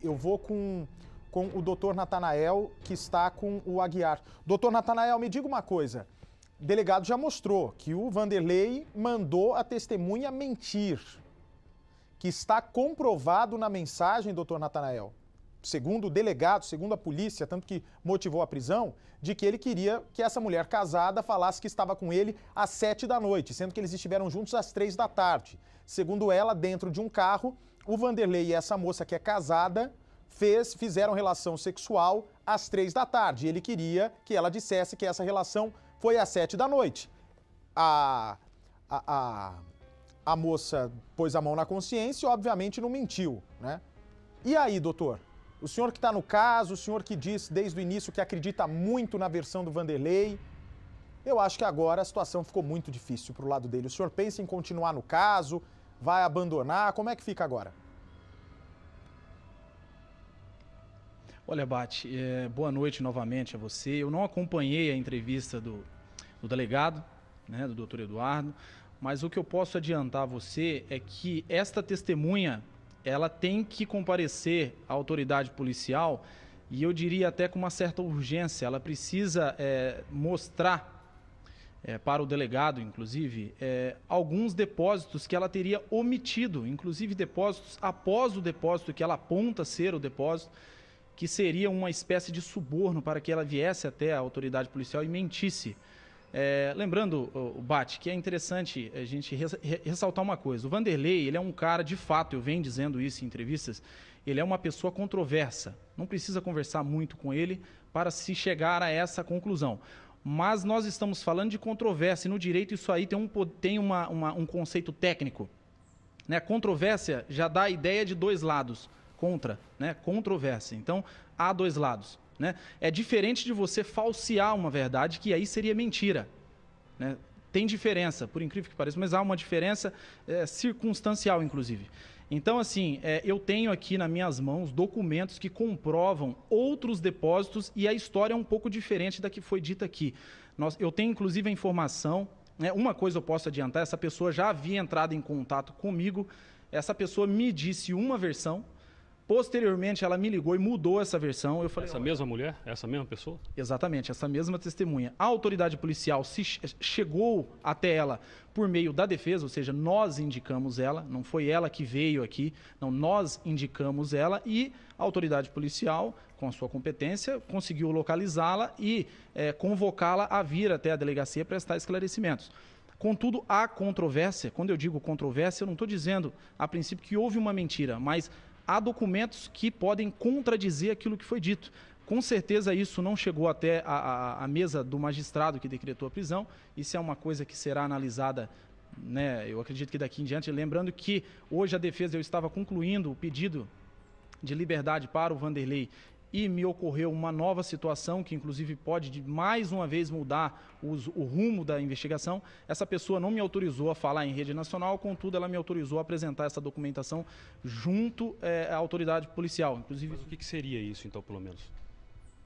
eu vou com o doutor Natanael, que está com o Aguiar. Doutor Natanael, me diga uma coisa. O delegado já mostrou que o Vanderlei mandou a testemunha mentir, que está comprovado na mensagem, doutor Natanael, segundo o delegado, segundo a polícia, tanto que motivou a prisão, de que ele queria que essa mulher casada falasse que estava com ele às 7 da noite, sendo que eles estiveram juntos às 3 da tarde. Segundo ela, dentro de um carro, o Vanderlei e essa moça que é casada fizeram relação sexual às 3 da tarde. Ele queria que ela dissesse que essa relação foi às 7 da noite. A moça pôs a mão na consciência e, obviamente, não mentiu, né? E aí, doutor? O senhor que está no caso, o senhor que disse desde o início que acredita muito na versão do Vanderlei, eu acho que agora a situação ficou muito difícil para o lado dele. O senhor pensa em continuar no caso? Vai abandonar? Como é que fica agora? Olha, Bate, boa noite novamente a você. Eu não acompanhei a entrevista do delegado, né, do doutor Eduardo, mas o que eu posso adiantar a você é que esta testemunha, ela tem que comparecer à autoridade policial e eu diria até com uma certa urgência. Ela precisa mostrar para o delegado, inclusive, alguns depósitos que ela teria omitido, inclusive depósitos após o depósito que ela aponta ser o depósito, que seria uma espécie de suborno para que ela viesse até a autoridade policial e mentisse. Lembrando, Bate, que é interessante a gente ressaltar uma coisa. O Vanderlei, ele é um cara, de fato, eu venho dizendo isso em entrevistas, ele é uma pessoa controversa. Não precisa conversar muito com ele para se chegar a essa conclusão. Mas nós estamos falando de controvérsia, e no direito isso aí tem um conceito técnico, né? Controvérsia já dá a ideia de dois lados, né? Controvérsia. Então, há dois lados, né? É diferente de você falsear uma verdade, que aí seria mentira, né? Tem diferença, por incrível que pareça, mas há uma diferença circunstancial, inclusive. Então, assim, eu tenho aqui nas minhas mãos documentos que comprovam outros depósitos e a história é um pouco diferente da que foi dita aqui. Eu tenho, inclusive, a informação, né? Uma coisa eu posso adiantar, essa pessoa já havia entrado em contato comigo, essa pessoa me disse uma versão. Posteriormente, ela me ligou e mudou essa versão. Eu falei, essa mesma mulher? Essa mesma pessoa? Exatamente, essa mesma testemunha. A autoridade policial chegou até ela por meio da defesa, ou seja, nós indicamos ela, não foi ela que veio aqui, não, nós indicamos ela e a autoridade policial, com a sua competência, conseguiu localizá-la e convocá-la a vir até a delegacia prestar esclarecimentos. Contudo, há controvérsia. Quando eu digo controvérsia, eu não estou dizendo, a princípio, que houve uma mentira, mas há documentos que podem contradizer aquilo que foi dito. Com certeza isso não chegou até a mesa do magistrado que decretou a prisão. Isso é uma coisa que será analisada, né, eu acredito que daqui em diante. Lembrando que hoje a defesa, eu estava concluindo o pedido de liberdade para o Vanderlei e me ocorreu uma nova situação que inclusive pode mais uma vez mudar o rumo da investigação. Essa pessoa não me autorizou a falar em rede nacional, contudo ela me autorizou a apresentar essa documentação junto à autoridade policial. Inclusive, mas o que seria isso então, pelo menos?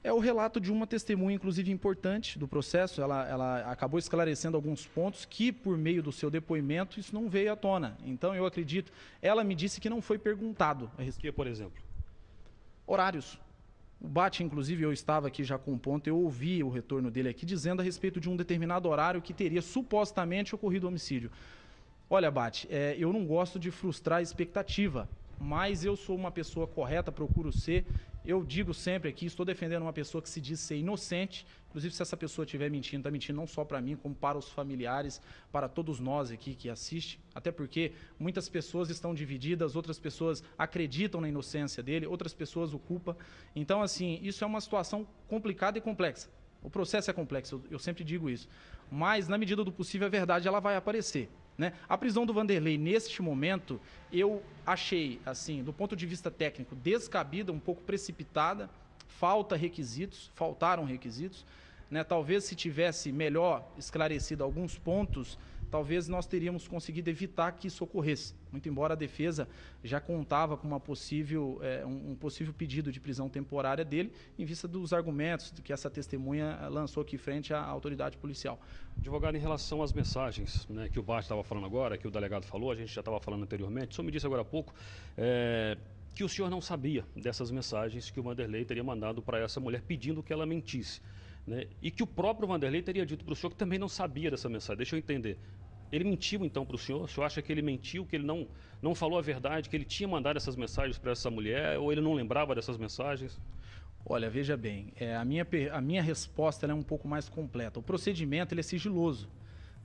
É o relato de uma testemunha, inclusive importante do processo. Ela acabou esclarecendo alguns pontos que, por meio do seu depoimento, isso não veio à tona. Então eu acredito, ela me disse que não foi perguntado a respeito. Que, por exemplo? Horários. O Bate, inclusive, eu estava aqui já com um ponto, eu ouvi o retorno dele aqui dizendo a respeito de um determinado horário que teria supostamente ocorrido o homicídio. Olha, Bate, eu não gosto de frustrar a expectativa, mas eu sou uma pessoa correta, procuro ser. Eu digo sempre aqui, estou defendendo uma pessoa que se diz ser inocente. Inclusive, se essa pessoa estiver mentindo, está mentindo não só para mim, como para os familiares, para todos nós aqui que assistem. Até porque muitas pessoas estão divididas, outras pessoas acreditam na inocência dele, outras pessoas o culpam. Então, assim, isso é uma situação complicada e complexa. O processo é complexo, eu sempre digo isso. Mas, na medida do possível, a verdade ela vai aparecer, né? A prisão do Vanderlei, neste momento, eu achei, assim, do ponto de vista técnico, descabida, um pouco precipitada, faltaram requisitos, né? Talvez se tivesse melhor esclarecido alguns pontos, talvez nós teríamos conseguido evitar que isso ocorresse. Muito embora a defesa já contava com uma possível, um possível pedido de prisão temporária dele, em vista dos argumentos que essa testemunha lançou aqui frente à autoridade policial. Advogado, em relação às mensagens, né, que o Bart estava falando agora, que o delegado falou, a gente já estava falando anteriormente, o senhor me disse agora há pouco que o senhor não sabia dessas mensagens que o Vanderlei teria mandado para essa mulher pedindo que ela mentisse, né? E que o próprio Vanderlei teria dito para o senhor que também não sabia dessa mensagem. Deixa eu entender. Ele mentiu então para o senhor? O senhor acha que ele mentiu, que ele não falou a verdade, que ele tinha mandado essas mensagens para essa mulher, ou ele não lembrava dessas mensagens? Olha, veja bem, a minha resposta ela é um pouco mais completa. O procedimento ele é sigiloso,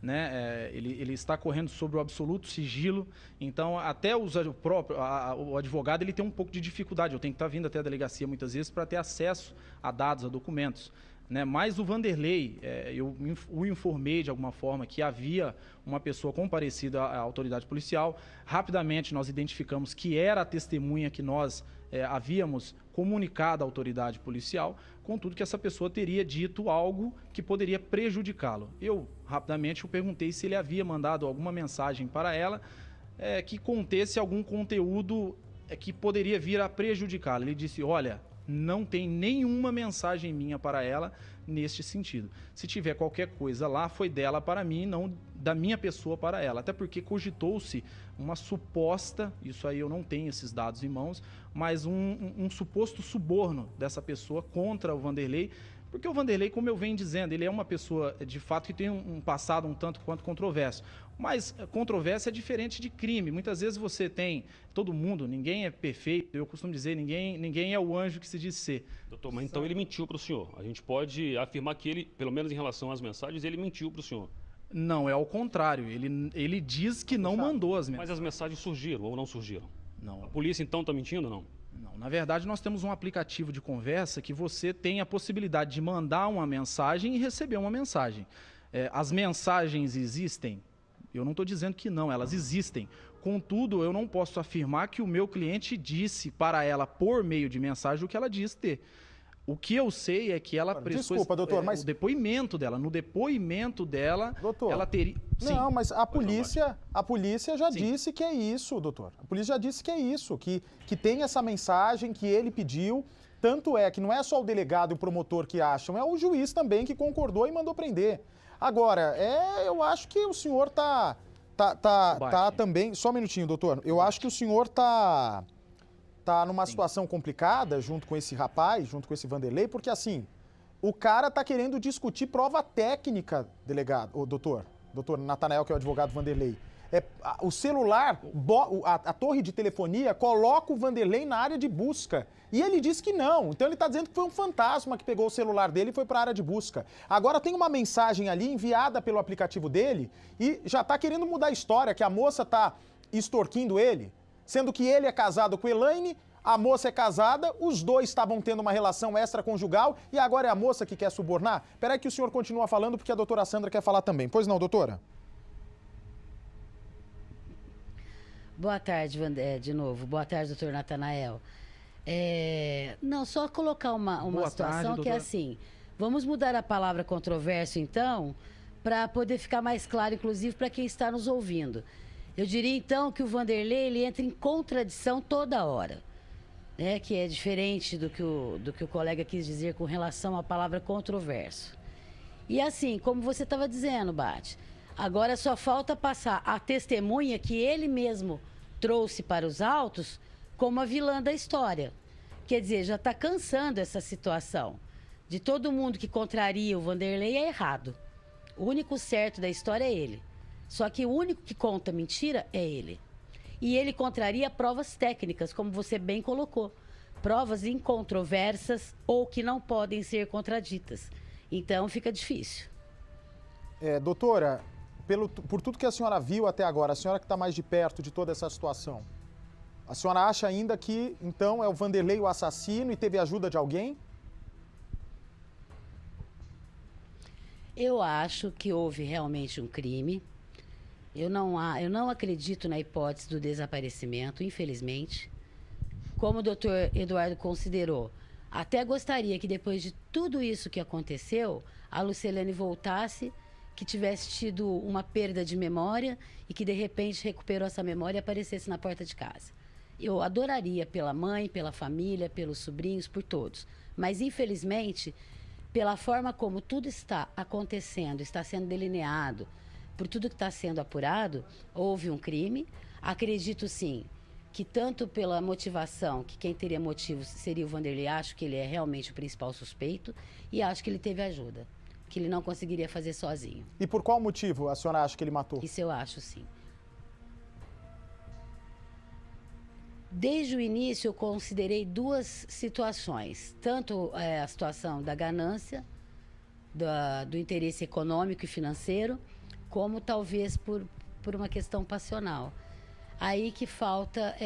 né? Ele está correndo sobre o absoluto sigilo, então até o advogado ele tem um pouco de dificuldade. Eu tenho que estar vindo até a delegacia muitas vezes para ter acesso a dados, a documentos, né? Mas o Vanderlei, eu o informei de alguma forma que havia uma pessoa comparecida à autoridade policial. Rapidamente nós identificamos que era a testemunha que nós havíamos comunicado à autoridade policial, contudo que essa pessoa teria dito algo que poderia prejudicá-lo. Rapidamente, perguntei se ele havia mandado alguma mensagem para ela que contesse algum conteúdo que poderia vir a prejudicá-la. Ele disse, olha, não tem nenhuma mensagem minha para ela neste sentido. Se tiver qualquer coisa lá, foi dela para mim, não da minha pessoa para ela. Até porque cogitou-se uma suposta, isso aí eu não tenho esses dados em mãos, mas um suposto suborno dessa pessoa contra o Vanderlei, porque o Vanderlei, como eu venho dizendo, ele é uma pessoa, de fato, que tem um passado um tanto quanto controverso. Mas controvérsia é diferente de crime. Muitas vezes você tem, todo mundo, ninguém é perfeito, eu costumo dizer, ninguém é o anjo que se diz ser. Doutor, mas então ele mentiu para o senhor. A gente pode afirmar que ele, pelo menos em relação às mensagens, ele mentiu para o senhor. Não, é ao contrário. Ele diz que não mandou as mensagens. Mas as mensagens surgiram ou não surgiram? Não. A polícia então está mentindo ou não? Não, na verdade nós temos um aplicativo de conversa que você tem a possibilidade de mandar uma mensagem e receber uma mensagem. As mensagens existem? Eu não estou dizendo que não, elas existem. Contudo, eu não posso afirmar que o meu cliente disse para ela, por meio de mensagem, o que ela disse ter. O que eu sei é que ela prestou mas o depoimento dela. No depoimento dela, doutor, ela teria... Sim. Não, mas a polícia já Sim. disse que é isso, doutor. A polícia já disse que é isso, que tem essa mensagem que ele pediu. Tanto é que não é só o delegado e o promotor que acham, é o juiz também que concordou e mandou prender. Agora, eu acho que o senhor tá também... Só um minutinho, doutor. Eu acho que o senhor tá numa situação complicada junto com esse rapaz, junto com esse Vanderlei, porque assim, o cara tá querendo discutir prova técnica, delegado, doutor Natanael, que é o advogado Vanderlei. O celular, a torre de telefonia coloca o Vanderlei na área de busca. E ele diz que não. Então ele está dizendo que foi um fantasma que pegou o celular dele e foi para a área de busca. Agora tem uma mensagem ali enviada pelo aplicativo dele e já está querendo mudar a história, que a moça está extorquindo ele, sendo que ele é casado com Elaine, a moça é casada, os dois estavam tendo uma relação extraconjugal e agora é a moça que quer subornar? Peraí que o senhor continua falando porque a doutora Sandra quer falar também. Pois não, doutora? Boa tarde, de novo. Boa tarde, doutor Natanael. Não, só colocar uma situação tarde, que é assim. Vamos mudar a palavra controverso, então, para poder ficar mais claro, inclusive, para quem está nos ouvindo. Eu diria, então, que o Vanderlei ele entra em contradição toda hora, né? Que é diferente do que o colega quis dizer com relação à palavra controverso. E assim, como você estava dizendo, Bate, agora só falta passar a testemunha que ele mesmo trouxe para os autos como a vilã da história. Quer dizer, já está cansando essa situação. De todo mundo que contraria o Vanderlei é errado. O único certo da história é ele. Só que o único que conta mentira é ele. E ele contraria provas técnicas, como você bem colocou. Provas incontroversas ou que não podem ser contraditas. Então fica difícil. Doutora, por tudo que a senhora viu até agora, a senhora que está mais de perto de toda essa situação, a senhora acha ainda que, então, é o Vanderlei o assassino e teve ajuda de alguém? Eu acho que houve realmente um crime. Eu não acredito na hipótese do desaparecimento, infelizmente. Como o doutor Eduardo considerou, até gostaria que depois de tudo isso que aconteceu, a Lucilene voltasse, que tivesse tido uma perda de memória e que de repente recuperou essa memória e aparecesse na porta de casa. Eu adoraria pela mãe, pela família, pelos sobrinhos, por todos. Mas infelizmente, pela forma como tudo está acontecendo, está sendo delineado, por tudo que está sendo apurado, houve um crime. Acredito sim que tanto pela motivação, que quem teria motivo seria o Vanderlei, acho que ele é realmente o principal suspeito, e acho que ele teve ajuda, que ele não conseguiria fazer sozinho. E por qual motivo a senhora acha que ele matou? Isso eu acho, sim. Desde o início, eu considerei duas situações. Tanto a situação da ganância, do interesse econômico e financeiro, como talvez por uma questão passional. Aí que falta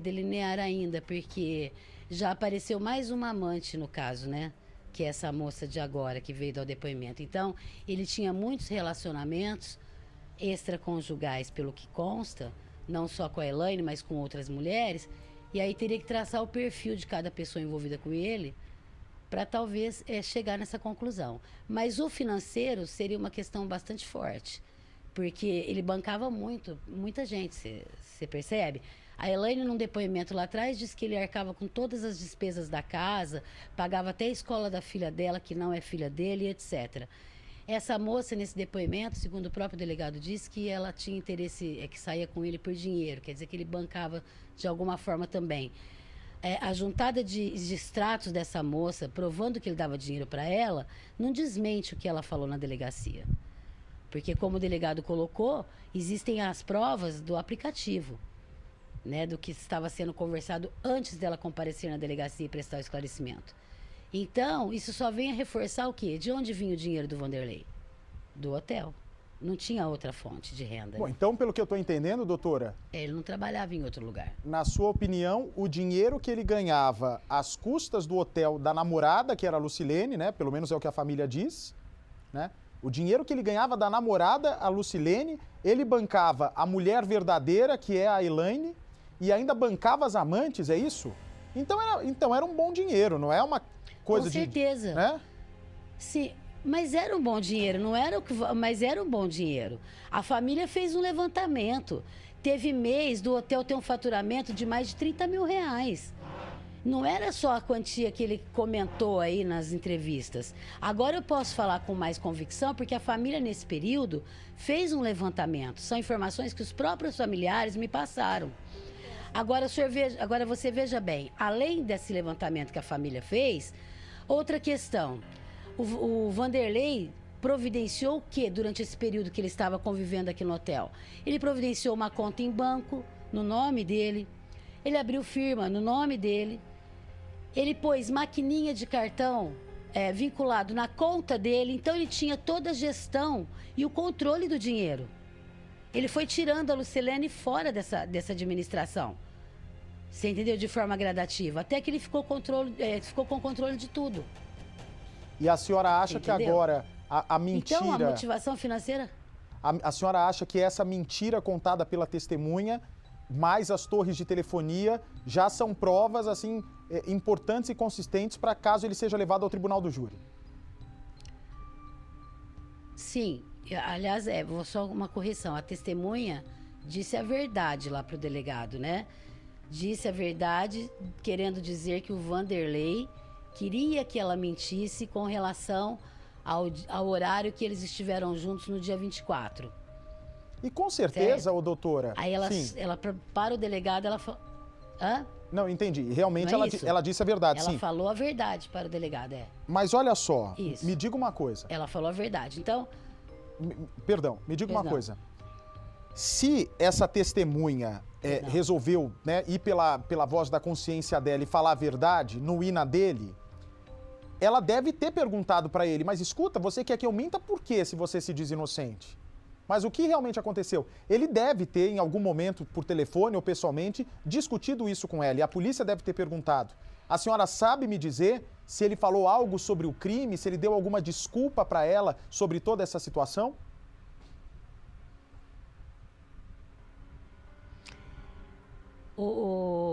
delinear ainda, porque já apareceu mais uma amante no caso, né? Que é essa moça de agora, que veio dar o depoimento. Então, ele tinha muitos relacionamentos extraconjugais, pelo que consta, não só com a Elaine, mas com outras mulheres, e aí teria que traçar o perfil de cada pessoa envolvida com ele para talvez chegar nessa conclusão. Mas o financeiro seria uma questão bastante forte, porque ele bancava muita gente, você percebe? A Elaine, num depoimento lá atrás, disse que ele arcava com todas as despesas da casa, pagava até a escola da filha dela, que não é filha dele, etc. Essa moça, nesse depoimento, segundo o próprio delegado, disse que ela tinha interesse, que saía com ele por dinheiro, quer dizer que ele bancava de alguma forma também. A juntada de extratos dessa moça, provando que ele dava dinheiro para ela, não desmente o que ela falou na delegacia. Porque, como o delegado colocou, existem as provas do aplicativo, né, do que estava sendo conversado antes dela comparecer na delegacia e prestar o esclarecimento. Então, isso só vem a reforçar o quê? De onde vinha o dinheiro do Vanderlei? Do hotel. Não tinha outra fonte de renda. Bom, então, pelo que eu estou entendendo, doutora... Ele não trabalhava em outro lugar. Na sua opinião, o dinheiro que ele ganhava às custas do hotel da namorada, que era a Lucilene, né? Pelo menos é o que a família diz, né? O dinheiro que ele ganhava da namorada, a Lucilene, ele bancava a mulher verdadeira, que é a Elaine, e ainda bancava as amantes, é isso? Então era um bom dinheiro, não é uma coisa de... Com certeza. Né? Sim, mas era um bom dinheiro, não era o que... Mas era um bom dinheiro. A família fez um levantamento. Teve mês do hotel ter um faturamento de mais de 30 mil reais. Não era só a quantia que ele comentou aí nas entrevistas. Agora eu posso falar com mais convicção, porque a família, nesse período, fez um levantamento. São informações que os próprios familiares me passaram. Agora você veja bem, além desse levantamento que a família fez, outra questão. O Vanderlei providenciou o quê durante esse período que ele estava convivendo aqui no hotel? Ele providenciou uma conta em banco, no nome dele. Ele abriu firma no nome dele. Ele pôs maquininha de cartão vinculado na conta dele. Então, ele tinha toda a gestão e o controle do dinheiro. Ele foi tirando a Lucilene fora dessa administração. Você entendeu? De forma gradativa. Até que ele ficou com o controle de tudo. E a senhora acha que agora a mentira... Então, a motivação financeira... A senhora acha que essa mentira contada pela testemunha, mais as torres de telefonia, já são provas, assim, importantes e consistentes para caso ele seja levado ao tribunal do júri? Sim. Aliás, vou só uma correção. A testemunha disse a verdade lá para o delegado, né? Disse a verdade, querendo dizer que o Vanderlei queria que ela mentisse com relação ao horário que eles estiveram juntos no dia 24. E com certeza, ô doutora... Aí ela para o delegado, ela falou... Hã? Não, entendi. Realmente Não é ela disse a verdade, sim. Ela falou a verdade para o delegado, Mas olha só, Isso. me diga uma coisa. Ela falou a verdade, então... Perdão, me diga uma coisa. Se essa testemunha resolveu, né, ir pela voz da consciência dela e falar a verdade, não ir na dele, ela deve ter perguntado para ele, mas escuta, você quer que eu minta por quê se você se diz inocente? Mas o que realmente aconteceu? Ele deve ter, em algum momento, por telefone ou pessoalmente, discutido isso com ela. E a polícia deve ter perguntado. A senhora sabe me dizer se ele falou algo sobre o crime, se ele deu alguma desculpa para ela sobre toda essa situação?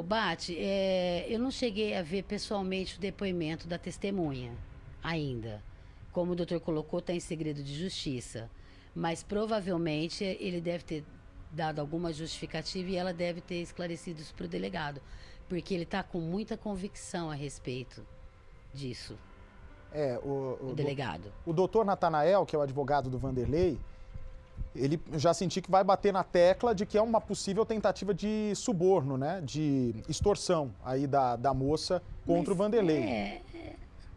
Bate, eu não cheguei a ver pessoalmente o depoimento da testemunha ainda. Como o doutor colocou, está em segredo de justiça. Mas provavelmente ele deve ter dado alguma justificativa e ela deve ter esclarecido isso para o delegado. Porque ele está com muita convicção a respeito disso. O delegado. O doutor Natanael, que é o advogado do Vanderlei, ele já senti que vai bater na tecla de que é uma possível tentativa de suborno, né? De extorsão aí da moça contra o Vanderlei.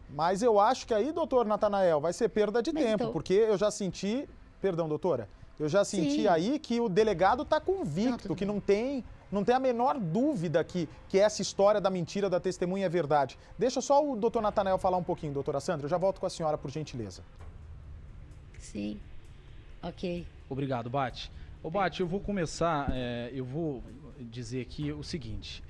Mas eu acho que aí, doutor Natanael, vai ser perda de tempo, então... porque eu já senti... Perdão, doutora. Eu já senti Sim. aí que o delegado está convicto, que não tem a menor dúvida que essa história da mentira da testemunha é verdade. Deixa só o doutor Natanael falar um pouquinho, doutora Sandra. Eu já volto com a senhora, por gentileza. Sim. Ok. Obrigado, Bate. Ô, Bate, eu vou começar, eu vou dizer aqui o seguinte.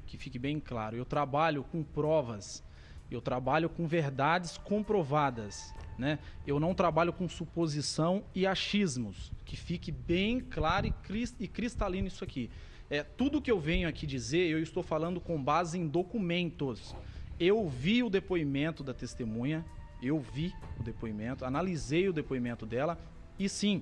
Que fique bem claro, eu trabalho com provas, eu trabalho com verdades comprovadas, né? Eu não trabalho com suposição e achismos, que fique bem claro e cristalino isso aqui. Tudo que eu venho aqui dizer, eu estou falando com base em documentos. Eu vi o depoimento da testemunha, analisei o depoimento dela e sim,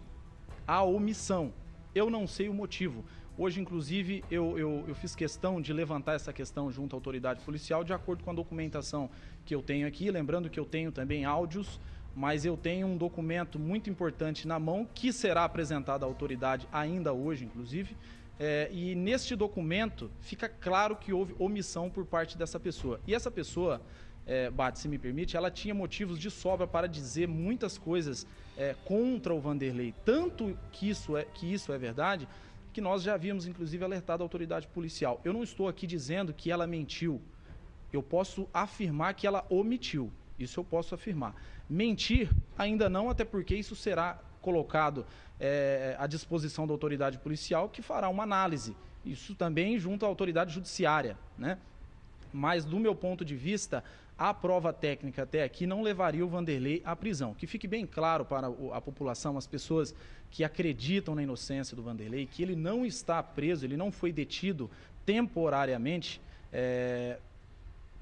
há omissão. Eu não sei o motivo. Hoje, inclusive, eu fiz questão de levantar essa questão junto à autoridade policial de acordo com a documentação que eu tenho aqui. Lembrando que eu tenho também áudios, mas eu tenho um documento muito importante na mão que será apresentado à autoridade ainda hoje, inclusive. E neste documento fica claro que houve omissão por parte dessa pessoa. E essa pessoa, Bate, se me permite, ela tinha motivos de sobra para dizer muitas coisas contra o Vanderlei. Tanto que isso é verdade, que nós já havíamos, inclusive, alertado a autoridade policial. Eu não estou aqui dizendo que ela mentiu. Eu posso afirmar que ela omitiu. Isso eu posso afirmar. Mentir, ainda não, até porque isso será colocado à disposição da autoridade policial, que fará uma análise. Isso também junto à autoridade judiciária, né? Mas, do meu ponto de vista, a prova técnica até aqui não levaria o Vanderlei à prisão. Que fique bem claro para a população, as pessoas que acreditam na inocência do Vanderlei, que ele não está preso, ele não foi detido temporariamente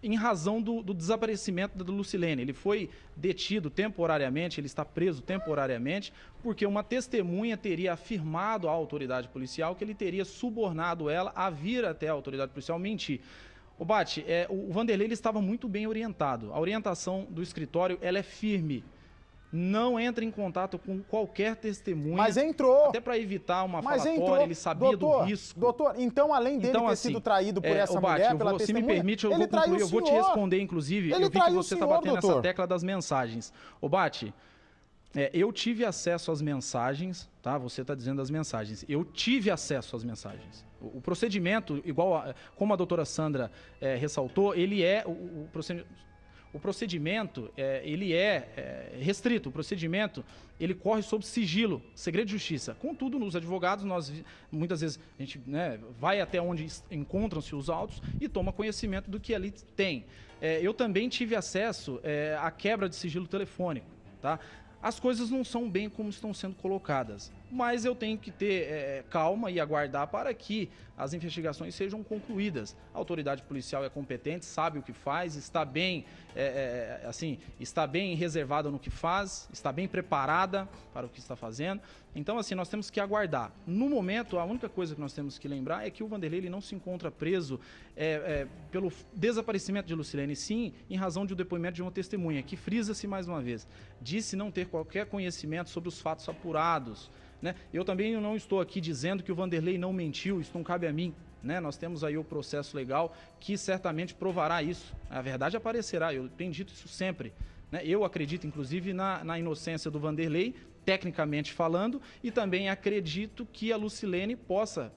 em razão do desaparecimento da Lucilene. Ele foi detido temporariamente, ele está preso temporariamente, porque uma testemunha teria afirmado à autoridade policial que ele teria subornado ela a vir até a autoridade policial mentir. O Bate, o Vanderlei ele estava muito bem orientado. A orientação do escritório ela é firme. Não entra em contato com qualquer testemunha. Mas entrou. Até para evitar uma falatória, entrou. ele sabia do risco. Doutor, então além dele ter sido traído por essa mulher, pela testemunha, se me permite, eu vou concluir, eu vou te responder, inclusive. Eu vi que você está batendo nessa tecla das mensagens. Ô, Bate, eu tive acesso às mensagens, tá? Você está dizendo as mensagens. Eu tive acesso às mensagens. O procedimento, como a doutora Sandra ressaltou, ele o procedimento ele é restrito. O procedimento ele corre sob sigilo, segredo de justiça. Contudo, nos advogados, muitas vezes a gente vai até onde encontram-se os autos e toma conhecimento do que ali tem. Eu também tive acesso à quebra de sigilo telefônico, tá? As coisas não são bem como estão sendo colocadas, mas eu tenho que ter calma e aguardar para que as investigações sejam concluídas. A autoridade policial é competente, sabe o que faz, está bem, está bem reservada no que faz, está bem preparada para o que está fazendo. Então, nós temos que aguardar. No momento, a única coisa que nós temos que lembrar é que o Vanderlei ele não se encontra preso pelo desaparecimento de Lucilene, sim, em razão de um depoimento de uma testemunha, que frisa-se mais uma vez. Disse não ter qualquer conhecimento sobre os fatos apurados, né? Eu também não estou aqui dizendo que o Vanderlei não mentiu, isso não cabe a mim, né? Nós temos aí o processo legal que certamente provará isso. A verdade aparecerá, eu tenho dito isso sempre, né? Eu acredito, inclusive, na inocência do Vanderlei, tecnicamente falando, e também acredito que a Lucilene possa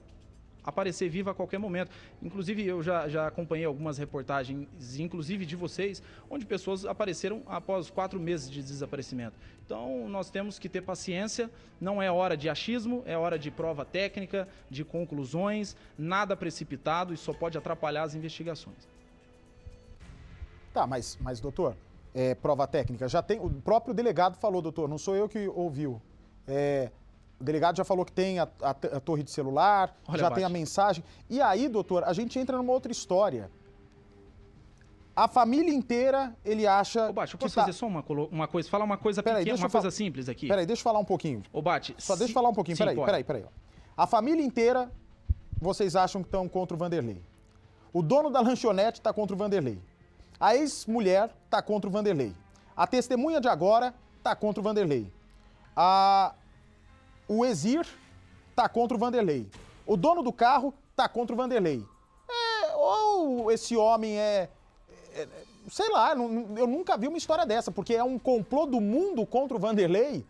aparecer viva a qualquer momento. Inclusive, eu já acompanhei algumas reportagens, inclusive de vocês, onde pessoas apareceram após 4 meses de desaparecimento. Então, nós temos que ter paciência, não é hora de achismo, é hora de prova técnica, de conclusões, nada precipitado, isso só pode atrapalhar as investigações. Tá, mas doutor, prova técnica, já tem, o próprio delegado falou, doutor, não sou eu que ouviu, o delegado já falou que tem a torre de celular, já tem a mensagem. E aí, doutor, a gente entra numa outra história. A família inteira, ele acha... Ô, Bate, eu posso fazer só uma coisa? Falar uma coisa pequena, uma coisa simples aqui. Peraí, deixa eu falar um pouquinho. Ô, Bate... Só deixa eu falar um pouquinho, peraí. A família inteira, vocês acham que estão contra o Vanderlei. O dono da lanchonete está contra o Vanderlei. A ex-mulher está contra o Vanderlei. A testemunha de agora está contra o Vanderlei. o Exir tá contra o Vanderlei. O dono do carro tá contra o Vanderlei. Ou esse homem sei lá, eu nunca vi uma história dessa, porque é um complô do mundo contra o Vanderlei.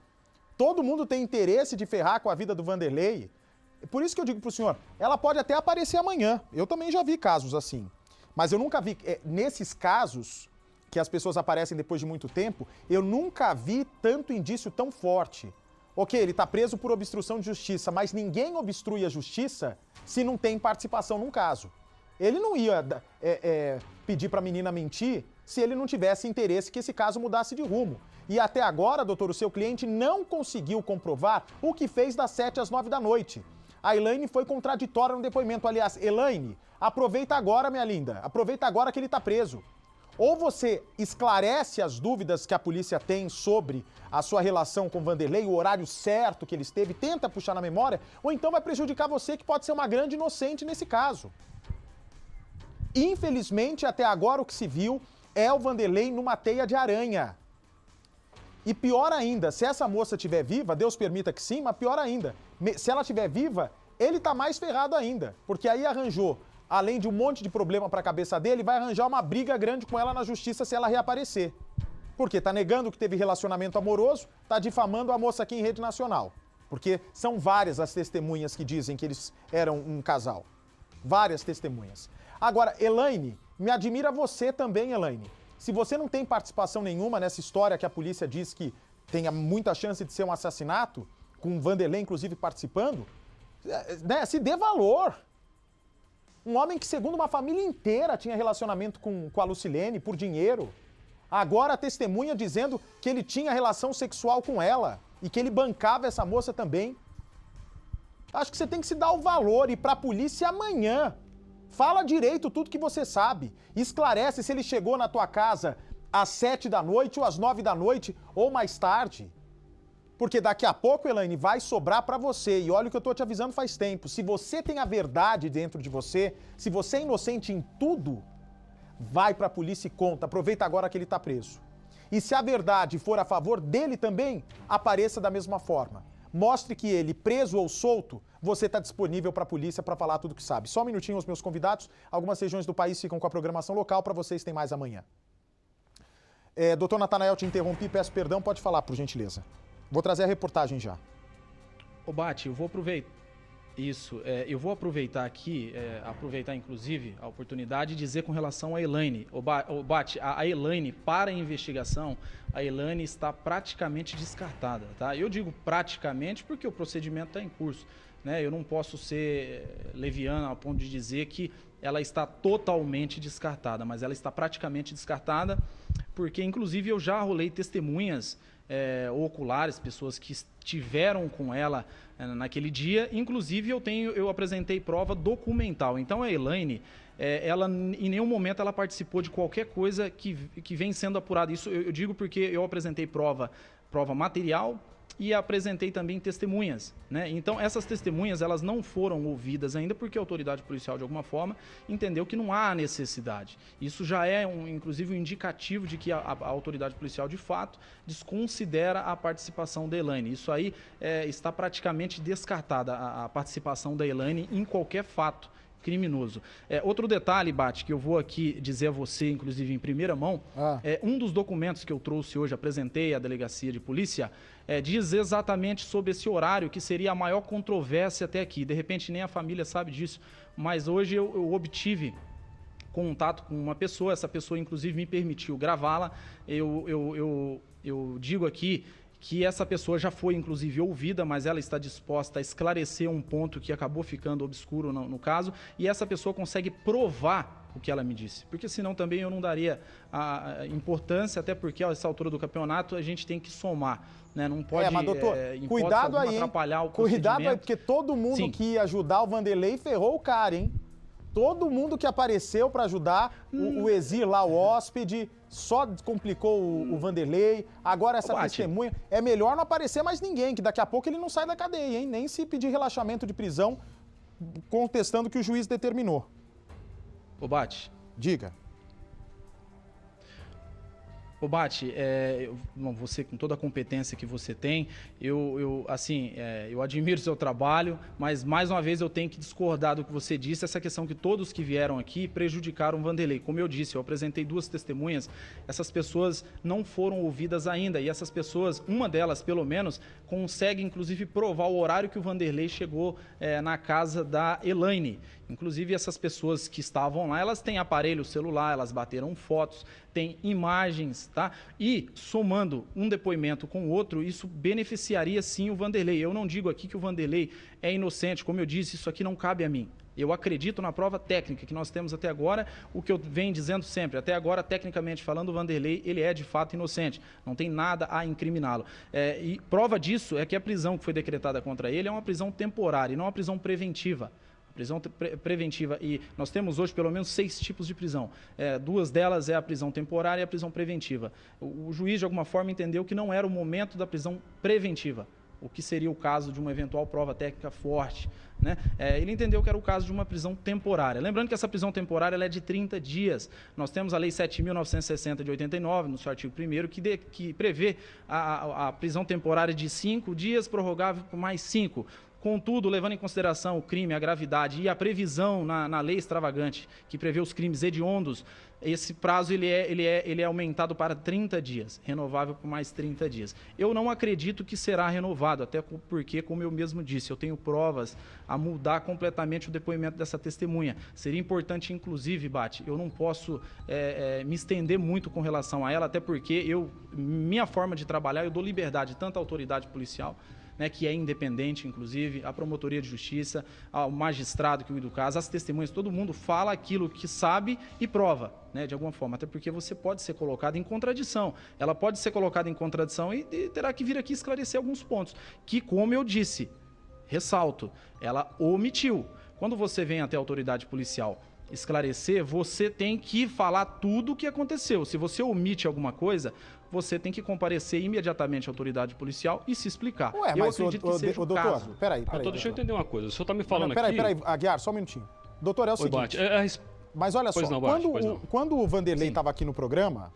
Todo mundo tem interesse de ferrar com a vida do Vanderlei. Por isso que eu digo pro senhor, ela pode até aparecer amanhã. Eu também já vi casos assim. Mas eu nunca vi, nesses casos, que as pessoas aparecem depois de muito tempo, eu nunca vi tanto indício tão forte. Ok, ele tá preso por obstrução de justiça, mas ninguém obstrui a justiça se não tem participação num caso. Ele não ia pedir pra menina mentir se ele não tivesse interesse que esse caso mudasse de rumo. E até agora, doutor, o seu cliente não conseguiu comprovar o que fez das 7 às 9 da noite. A Elaine foi contraditória no depoimento. Aliás, Elaine, aproveita agora, minha linda. Aproveita agora que ele tá preso. Ou você esclarece as dúvidas que a polícia tem sobre a sua relação com o Vanderlei, o horário certo que ele esteve, tenta puxar na memória, ou então vai prejudicar você, que pode ser uma grande inocente nesse caso. Infelizmente, até agora o que se viu é o Vanderlei numa teia de aranha. E pior ainda, se essa moça estiver viva, Deus permita que sim, mas pior ainda, se ela estiver viva, ele tá mais ferrado ainda, porque aí arranjou, além de um monte de problema para a cabeça dele, vai arranjar uma briga grande com ela na justiça se ela reaparecer. Porque tá negando que teve relacionamento amoroso, tá difamando a moça aqui em rede nacional. Porque são várias as testemunhas que dizem que eles eram um casal. Várias testemunhas. Agora, Elaine, me admira você também, Elaine. Se você não tem participação nenhuma nessa história que a polícia diz que tem muita chance de ser um assassinato, com o Vanderlei, inclusive, participando, né, se dê valor. Um homem que, segundo uma família inteira, tinha relacionamento com a Lucilene por dinheiro. Agora a testemunha dizendo que ele tinha relação sexual com ela e que ele bancava essa moça também. Acho que você tem que se dar o valor e ir pra polícia amanhã. Fala direito tudo que você sabe. Esclarece se ele chegou na tua casa às 7 da noite ou às 9 da noite ou mais tarde. Porque daqui a pouco, Elaine, vai sobrar pra você. E olha o que eu tô te avisando faz tempo. Se você tem a verdade dentro de você, se você é inocente em tudo, vai pra polícia e conta. Aproveita agora que ele tá preso. E se a verdade for a favor dele também, apareça da mesma forma. Mostre que ele, preso ou solto, você está disponível para a polícia para falar tudo que sabe. Só um minutinho, os meus convidados. Algumas regiões do país ficam com a programação local, para vocês tem mais amanhã. Doutor Natanael, te interrompi, peço perdão, pode falar, por gentileza. Vou trazer a reportagem já. Ô, Bate, eu vou aproveitar. Isso, eu vou aproveitar aqui, aproveitar inclusive a oportunidade de dizer com relação à Elaine. Ô, Bate, a Elaine, para a investigação, a Elaine está praticamente descartada, tá? Eu digo praticamente porque o procedimento está em curso, né? Eu não posso ser leviano ao ponto de dizer que ela está totalmente descartada, mas ela está praticamente descartada porque, inclusive, eu já rolei testemunhas oculares, pessoas que estiveram com ela naquele dia. Inclusive, eu apresentei prova documental. Então, a Elaine, ela em nenhum momento ela participou de qualquer coisa que vem sendo apurada. Isso eu digo porque eu apresentei prova material e apresentei também testemunhas, né? Então, essas testemunhas, elas não foram ouvidas ainda porque a autoridade policial, de alguma forma, entendeu que não há necessidade. Isso já é, inclusive, um indicativo de que a autoridade policial, de fato, desconsidera a participação da Elaine. Isso aí está praticamente descartada, a participação da Elaine em qualquer fato criminoso. Outro detalhe, Bate, que eu vou aqui dizer a você, inclusive em primeira mão, um dos documentos que eu trouxe hoje, apresentei à delegacia de polícia, diz exatamente sobre esse horário que seria a maior controvérsia até aqui. De repente nem a família sabe disso, mas hoje eu obtive contato com uma pessoa, essa pessoa inclusive me permitiu gravá-la. Eu digo aqui que essa pessoa já foi, inclusive, ouvida, mas ela está disposta a esclarecer um ponto que acabou ficando obscuro no caso, e essa pessoa consegue provar o que ela me disse, porque senão também eu não daria a importância, até porque a essa altura do campeonato a gente tem que somar, né? Não pode, mas doutor, cuidado aí, atrapalhar o procedimento. Cuidado aí, porque todo mundo que ia ajudar o Vanderlei ferrou o cara, hein? Todo mundo que apareceu para ajudar o Exir lá, o hóspede, só complicou o Vanderlei. Agora essa testemunha. É melhor não aparecer mais ninguém, que daqui a pouco ele não sai da cadeia, hein? Nem se pedir relaxamento de prisão, contestando o que o juiz determinou. Ô, Bate. Diga. Ô Bate, você com toda a competência que você tem, eu admiro o seu trabalho, mas mais uma vez eu tenho que discordar do que você disse, essa questão que todos que vieram aqui prejudicaram o Vanderlei. Como eu disse, eu apresentei 2 testemunhas, essas pessoas não foram ouvidas ainda, e essas pessoas, uma delas pelo menos, consegue inclusive provar o horário que o Vanderlei chegou na casa da Elaine. Inclusive, essas pessoas que estavam lá, elas têm aparelho celular, elas bateram fotos, têm imagens, tá? E, somando um depoimento com o outro, isso beneficiaria sim o Vanderlei. Eu não digo aqui que o Vanderlei é inocente, como eu disse, isso aqui não cabe a mim. Eu acredito na prova técnica que nós temos até agora, o que eu venho dizendo sempre. Até agora, tecnicamente falando, o Vanderlei, ele é de fato inocente. Não tem nada a incriminá-lo. E prova disso é que a prisão que foi decretada contra ele é uma prisão temporária e não uma prisão preventiva. Prisão preventiva, e nós temos hoje pelo menos 6 tipos de prisão. 2 delas é a prisão temporária e a prisão preventiva. O juiz, de alguma forma, entendeu que não era o momento da prisão preventiva, o que seria o caso de uma eventual prova técnica forte, né? Ele entendeu que era o caso de uma prisão temporária. Lembrando que essa prisão temporária ela é de 30 dias. Nós temos a Lei 7.960 de 89, no seu artigo 1º, que prevê a prisão temporária de 5 dias, prorrogável por mais 5. Contudo, levando em consideração o crime, a gravidade e a previsão na lei extravagante que prevê os crimes hediondos, esse prazo ele é aumentado para 30 dias, renovável por mais 30 dias. Eu não acredito que será renovado, até porque, como eu mesmo disse, eu tenho provas a mudar completamente o depoimento dessa testemunha. Seria importante, inclusive, Bate, eu não posso me estender muito com relação a ela, até porque minha forma de trabalhar, eu dou liberdade tanto à autoridade policial, né, que é independente, inclusive, a promotoria de justiça, ao magistrado que cuida do caso, as testemunhas, todo mundo fala aquilo que sabe e prova, né, de alguma forma, até porque você pode ser colocado em contradição. Ela pode ser colocada em contradição e terá que vir aqui esclarecer alguns pontos, que, como eu disse, ressalto, ela omitiu. Quando você vem até a autoridade policial esclarecer, você tem que falar tudo o que aconteceu. Se você omite alguma coisa, você tem que comparecer imediatamente à autoridade policial e se explicar. Ué, eu mas acredito que seja o doutor, caso. peraí. Deixa eu entender uma coisa. O senhor está me falando aqui... Peraí, Aguiar, só um minutinho. Doutor, é o seguinte... Mas olha só, quando o Vanderlei estava aqui no programa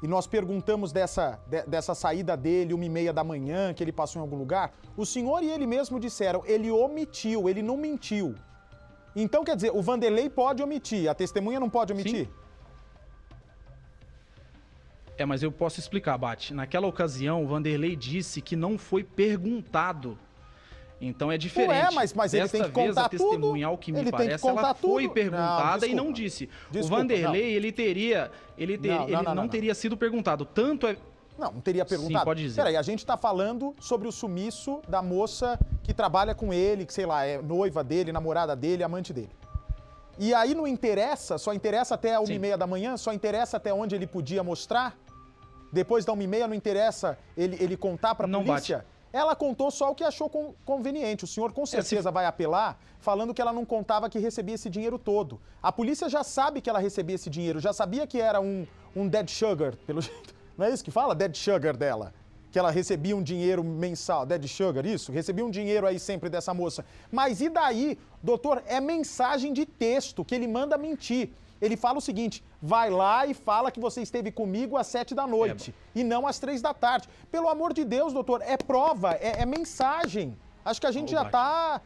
e nós perguntamos dessa saída dele, 1h30 da manhã, que ele passou em algum lugar, o senhor e ele mesmo disseram, ele omitiu, ele não mentiu. Então, quer dizer, o Vanderlei pode omitir, a testemunha não pode omitir? Sim. Mas eu posso explicar, Bate. Naquela ocasião, o Vanderlei disse que não foi perguntado. Então é diferente. Mas ele tem que contar tudo. A testemunha, ao que me parece, ela foi perguntada e não disse. O Vanderlei, ele não teria sido perguntado. Tanto é... Não teria perguntado. Sim, pode dizer. Peraí, a gente está falando sobre o sumiço da moça que trabalha com ele, que, sei lá, é noiva dele, namorada dele, amante dele. E aí não interessa, só interessa até 1h30 da manhã, só interessa até onde ele podia mostrar? Depois da 1h30 não interessa ele contar para a polícia? Bate. Ela contou só o que achou conveniente. O senhor com certeza vai apelar falando que ela não contava que recebia esse dinheiro todo. A polícia já sabe que ela recebia esse dinheiro, já sabia que era um dead sugar, pelo jeito. Não é isso que fala? Dead sugar dela. Que ela recebia um dinheiro mensal. Dead sugar, isso? Recebia um dinheiro aí sempre dessa moça. Mas e daí, doutor, é mensagem de texto que ele manda mentir. Ele fala o seguinte, vai lá e fala que você esteve comigo às 7 da noite e não às 3 da tarde. Pelo amor de Deus, doutor, é prova, é mensagem. Acho que a gente já está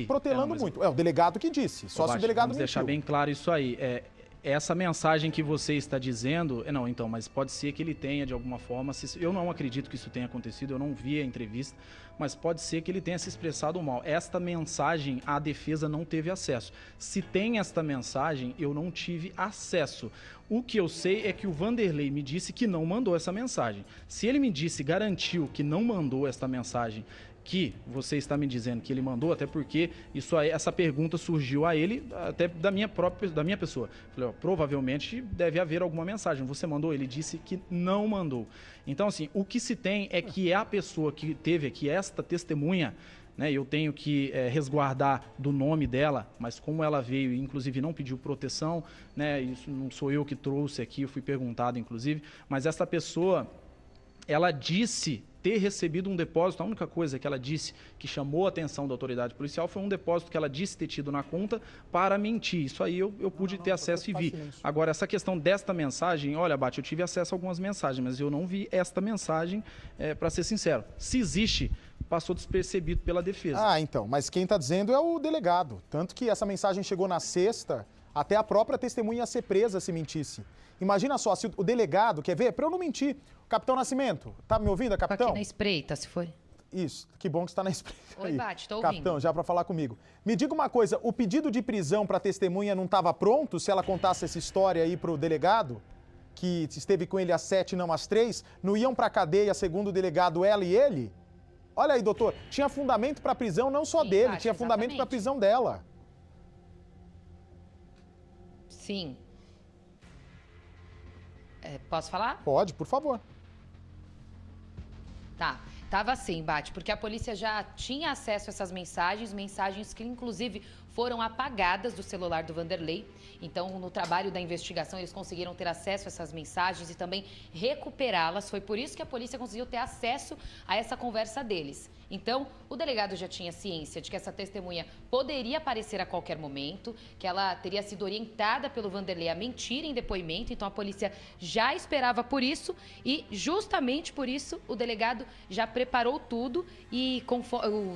protelando muito. É o delegado que disse, só se o delegado mentiu. Vamos deixar bem claro isso aí. Essa mensagem que você está dizendo, mas pode ser que ele tenha de alguma forma, eu não acredito que isso tenha acontecido, eu não vi a entrevista, mas pode ser que ele tenha se expressado mal. Esta mensagem a defesa não teve acesso. Se tem esta mensagem, eu não tive acesso. O que eu sei é que o Vanderlei me disse que não mandou essa mensagem. Se ele me disse, garantiu que não mandou esta mensagem, que você está me dizendo que ele mandou, até porque essa pergunta surgiu a ele até da minha pessoa. Falei, provavelmente deve haver alguma mensagem. Você mandou? Ele disse que não mandou. Então, assim, o que se tem é que a pessoa que teve aqui, esta testemunha, né, eu tenho que resguardar do nome dela, mas como ela veio e inclusive não pediu proteção, né, isso não sou eu que trouxe aqui, eu fui perguntado inclusive, mas essa pessoa... ela disse ter recebido um depósito. A única coisa que ela disse que chamou a atenção da autoridade policial foi um depósito que ela disse ter tido na conta para mentir. Isso aí eu pude ter acesso e vi. Agora, essa questão desta mensagem, olha, Bate, eu tive acesso a algumas mensagens, mas eu não vi esta mensagem, para ser sincero. Se existe, passou despercebido pela defesa. Ah, então, mas quem está dizendo é o delegado. Tanto que essa mensagem chegou na sexta, até a própria testemunha ia ser presa se mentisse. Imagina só, se o delegado, quer ver? Para eu não mentir. Capitão Nascimento, tá me ouvindo, capitão? Aqui na espreita, se for. Isso, que bom que está na espreita. Oi, Bate, tô ouvindo. Capitão, já para falar comigo. Me diga uma coisa, o pedido de prisão para a testemunha não estava pronto se ela contasse essa história aí para o delegado? Que esteve com ele às 7, não às 3? Não iam para a cadeia, segundo o delegado, ela e ele? Olha aí, doutor, tinha fundamento para a prisão não só Sim, dele, Bate, tinha fundamento para a exatamente. prisão dela. Sim. Posso falar? Pode, por favor. Tá. Tava assim, Bate, porque a polícia já tinha acesso a essas mensagens que inclusive foram apagadas do celular do Vanderlei. Então, no trabalho da investigação, eles conseguiram ter acesso a essas mensagens e também recuperá-las. Foi por isso que a polícia conseguiu ter acesso a essa conversa deles. Então, o delegado já tinha ciência de que essa testemunha poderia aparecer a qualquer momento, que ela teria sido orientada pelo Vanderlei a mentir em depoimento. Então, a polícia já esperava por isso e, justamente por isso, o delegado já preparou tudo e,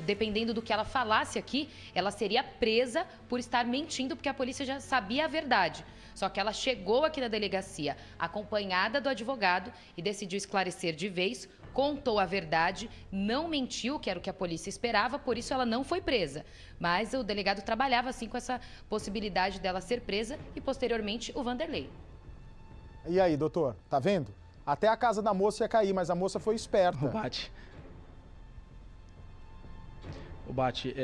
dependendo do que ela falasse aqui, ela seria presa por estar mentindo, porque a polícia já sabia a verdade. Só que ela chegou aqui na delegacia acompanhada do advogado e decidiu esclarecer de vez, contou a verdade, não mentiu, que era o que a polícia esperava, por isso ela não foi presa. Mas o delegado trabalhava assim com essa possibilidade dela ser presa e posteriormente o Vanderlei. E aí, doutor, tá vendo? Até a casa da moça ia cair, mas a moça foi esperta. O Bate,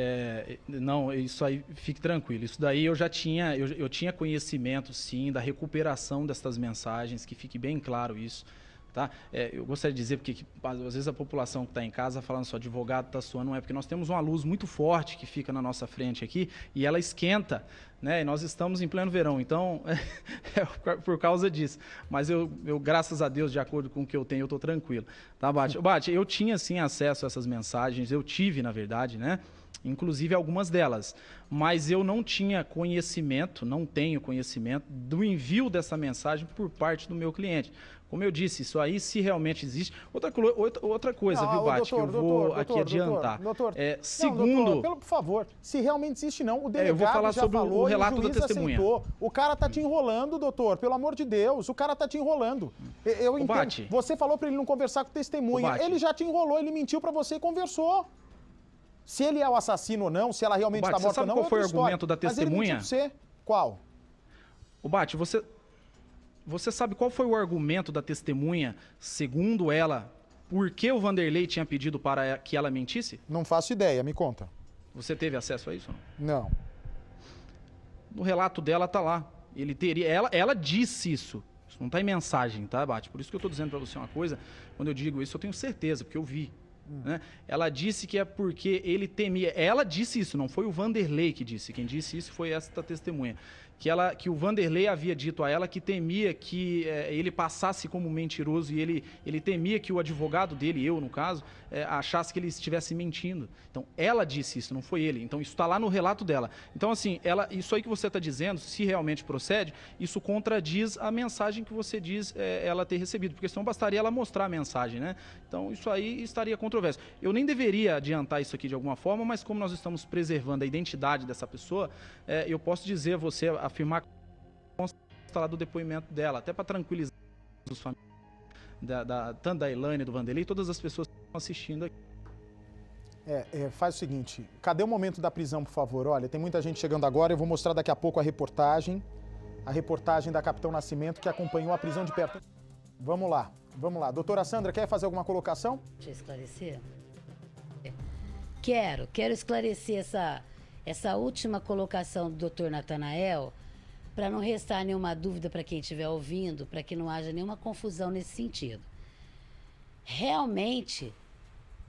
não, isso aí, fique tranquilo. Isso daí eu já tinha, eu tinha conhecimento, sim, da recuperação destas mensagens, que fique bem claro isso. Tá? Eu gostaria de dizer, porque às vezes a população que está em casa falando só, advogado está suando, não é, porque nós temos uma luz muito forte que fica na nossa frente aqui e ela esquenta, né? E nós estamos em pleno verão, então é por causa disso. Mas eu, graças a Deus, de acordo com o que eu tenho, eu estou tranquilo. Tá, Bate? Bate, eu tinha sim acesso a essas mensagens, eu tive, na verdade, né? Inclusive algumas delas, mas eu não tinha conhecimento, não tenho conhecimento do envio dessa mensagem por parte do meu cliente. Como eu disse, isso aí se realmente existe. Outra coisa, Não, viu, Bate, doutor, que eu vou doutor, aqui adiantar. Doutor, segundo... Não, doutor, por favor, se realmente existe não, o delegado eu vou falar já sobre falou, o relato e o juiz da testemunha. aceitou. O cara tá te enrolando, doutor, pelo amor de Deus, o cara tá te enrolando. Eu entendo. Bate. Você falou pra ele não conversar com testemunha, Bate. ele já te enrolou, ele mentiu pra você e conversou. Se ele é o assassino ou não, se ela realmente está morta ou não, qual foi o outra argumento história. da testemunha? Mas ele mentiu pra você. Qual? O Bate, você sabe qual foi o argumento da testemunha, segundo ela, por que o Vanderlei tinha pedido para que ela mentisse? Não faço ideia, me conta. Você teve acesso a isso? Não. No relato dela tá lá. Ela disse isso. Isso não está em mensagem, tá, Bate? Por isso que eu estou dizendo para você uma coisa. Quando eu digo isso, eu tenho certeza, porque eu vi. Né? Ela disse que é porque ele temia. Ela disse isso, não foi o Vanderlei que disse. Quem disse isso foi esta testemunha. Que o Vanderlei havia dito a ela que temia que ele passasse como mentiroso e ele temia que o advogado dele, eu no caso, achasse que ele estivesse mentindo. Então, ela disse isso, não foi ele. Então, isso está lá no relato dela. Então, assim, isso aí que você está dizendo, se realmente procede, isso contradiz a mensagem que você diz ela ter recebido, porque senão bastaria ela mostrar a mensagem, né? Então, isso aí estaria controverso. Eu nem deveria adiantar isso aqui de alguma forma, mas como nós estamos preservando a identidade dessa pessoa, eu posso dizer a você, afirmar lá do depoimento dela, até para tranquilizar os familiares, tanto da Elaine, do Vanderlei, todas as pessoas que estão assistindo aqui. Faz o seguinte, cadê o momento da prisão, por favor? Olha, tem muita gente chegando agora, eu vou mostrar daqui a pouco a reportagem da Capitão Nascimento, que acompanhou a prisão de perto. Vamos lá. Doutora Sandra, quer fazer alguma colocação? Deixa eu esclarecer. Quero esclarecer essa última colocação do doutor Natanael, para não restar nenhuma dúvida para quem estiver ouvindo, para que não haja nenhuma confusão nesse sentido. Realmente,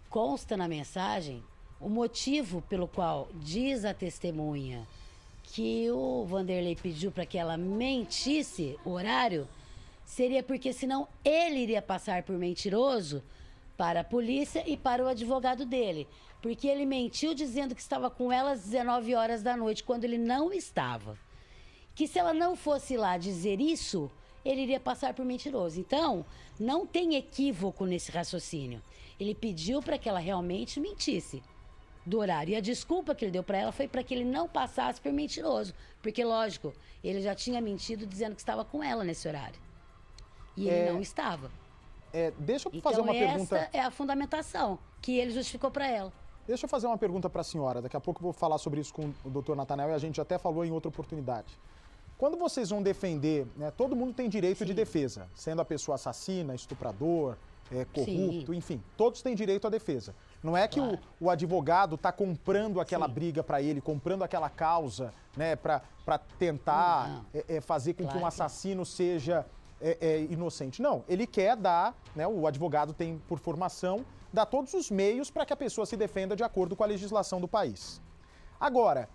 consta na mensagem o motivo pelo qual diz a testemunha que o Vanderlei pediu para que ela mentisse o horário, seria porque senão ele iria passar por mentiroso para a polícia e para o advogado dele. Porque ele mentiu dizendo que estava com ela às 19 horas da noite, quando ele não estava. Que se ela não fosse lá dizer isso, ele iria passar por mentiroso. Então, não tem equívoco nesse raciocínio. Ele pediu para que ela realmente mentisse do horário. E a desculpa que ele deu para ela foi para que ele não passasse por mentiroso. Porque, lógico, ele já tinha mentido dizendo que estava com ela nesse horário. E ele não estava. Deixa eu fazer uma pergunta. Essa é a fundamentação que ele justificou para ela. Deixa eu fazer uma pergunta para a senhora. Daqui a pouco eu vou falar sobre isso com o doutor Natanael e a gente até falou em outra oportunidade. Quando vocês vão defender, né, todo mundo tem direito de defesa, sendo a pessoa assassina, estuprador, corrupto, enfim, todos têm direito à defesa. Não é que o advogado está comprando aquela briga para ele, comprando aquela causa, né, para tentar fazer com que um assassino seja inocente. Não, ele quer dar, né, o advogado tem por formação, dar todos os meios para que a pessoa se defenda de acordo com a legislação do país. Agora,